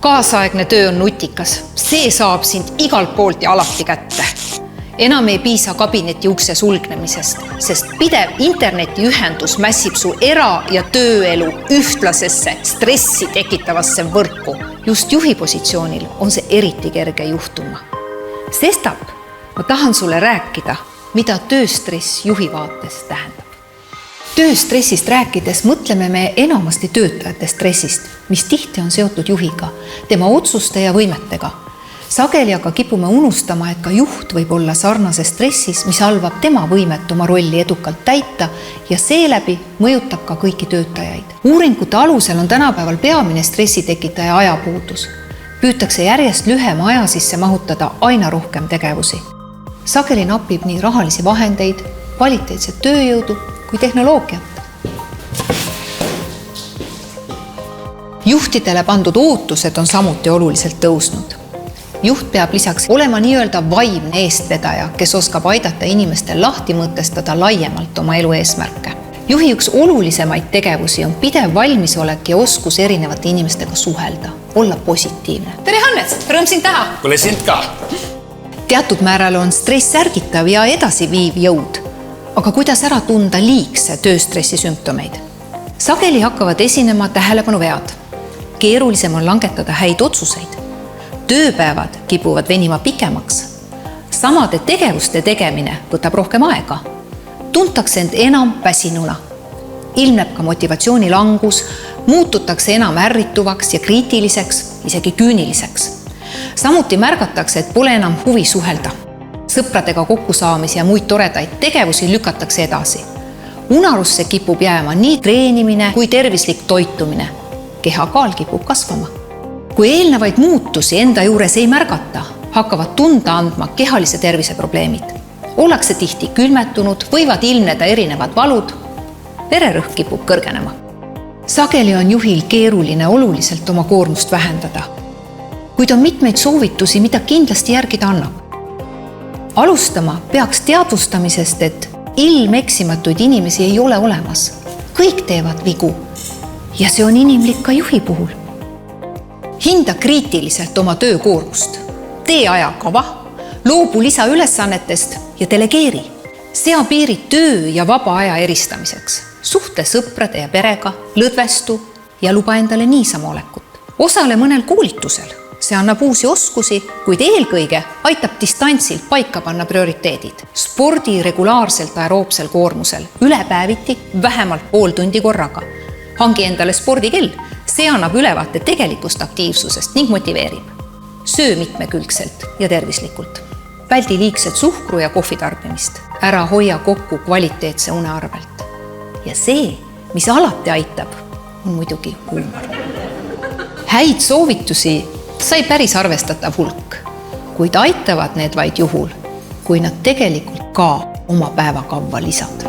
Kaasaegne töö on nutikas. See saab sind igalt poolt ja alati kätte. Enam ei piisa kabineti ukse sulgnemisest, sest pidev internetiühendus mässib su era- ja tööelu ühtlasesse stressi tekitavasse võrku. Just juhi positsioonil on see eriti kerge juhtuma. Sestap ma tahan sulle rääkida, mida tööstress juhi vaates tähendab. Tööstressist rääkides mõtleme me enamasti töötajate stressist, mis tihti on seotud juhiga, tema otsuste ja võimetega. Sageli aga kipume unustama, et ka juht võib olla sarnase stressis, mis halvab tema võimet oma rolli edukalt täita ja seeläbi mõjutab ka kõiki töötajaid. Uuringute alusel on tänapäeval peamine stressitekitaja ajapuudus. Püütakse järjest lühema aja sisse mahutada aina rohkem tegevusi. Sageli napib nii rahalisi vahendeid, kvaliteetset tööjõudu kui tehnoloogiat. Juhtidele pandud ootused on samuti oluliselt tõusnud. Juht peab lisaks olema nii-öelda vaimne eestvedaja, kes oskab aidata inimestel lahti mõtestada laiemalt oma elu eesmärke. Juhi üks olulisemaid tegevusi on pidev valmisolek ja oskus erinevate inimestega suhelda, olla positiivne. Tere Hannes, rõõm sind näha! Kuule sind ka! Teatud määral on stress ärgitav ja edasiviiv jõud. Aga kuidas ära tunda liigse tööstressi sümptomeid? Sageli hakkavad esinema tähelepanuvead. Keerulisem on langetada häid otsuseid. Tööpäevad kipuvad venima pikemaks. Samade tegevuste tegemine võtab rohkem aega. Tuntakse end enam väsinuna. Ilmneb ka motivatsiooni langus, muututakse enam ärrituvaks ja kriitiliseks, isegi küüniliseks. Samuti märgatakse, et pole enam huvi suhelda. Sõpradega kokkusaamisi ja muid toredaid tegevusi lükatakse edasi. Unarusse kipub jääma nii treenimine kui tervislik toitumine. Kehakaal kipub kasvama. Kui eelnevaid muutusi enda juures ei märgata, hakkavad tunda andma kehalise tervise probleemid. Ollakse tihti külmetunud, võivad ilmneda erinevad valud, vererõhk kipub kõrgenema. Sageli on juhil keeruline oluliselt oma koormust vähendada, kuid on mitmeid soovitusi, mida kindlasti järgida annab. Alustama peaks teadvustamisest, et ilmeksimatuid inimesi ei ole olemas. Kõik teevad vigu ja see on inimlik ka juhi puhul. Hinda kriitiliselt oma töökoormust. Tee ajakava, loobu lisaülesannetest ja delegeeri. Sea piirid töö ja vaba aja eristamiseks. Suhtle sõprade ja perega, lõdvestu ja luba endale niisama olekut. Osale mõnel koolitusel. See annab uusi oskusi, kuid eelkõige aitab distantsilt paika panna prioriteedid. Spordi regulaarselt aeroobsel koormusel, ülepäeviti vähemalt pool tundi korraga. Hangi endale spordikell, see annab ülevaate tegelikust aktiivsusest ning motiveerib. Söö mitmekülgselt ja tervislikult. Väldi liigset suhkru ja kohvi tarbimist. Ära hoia kokku kvaliteetse une arvelt. Ja see, mis alati aitab, on muidugi huumor. Häid soovitusi sai päris arvestatav hulk, kuid aitavad need vaid juhul, kui nad tegelikult ka oma päevakavva lisad.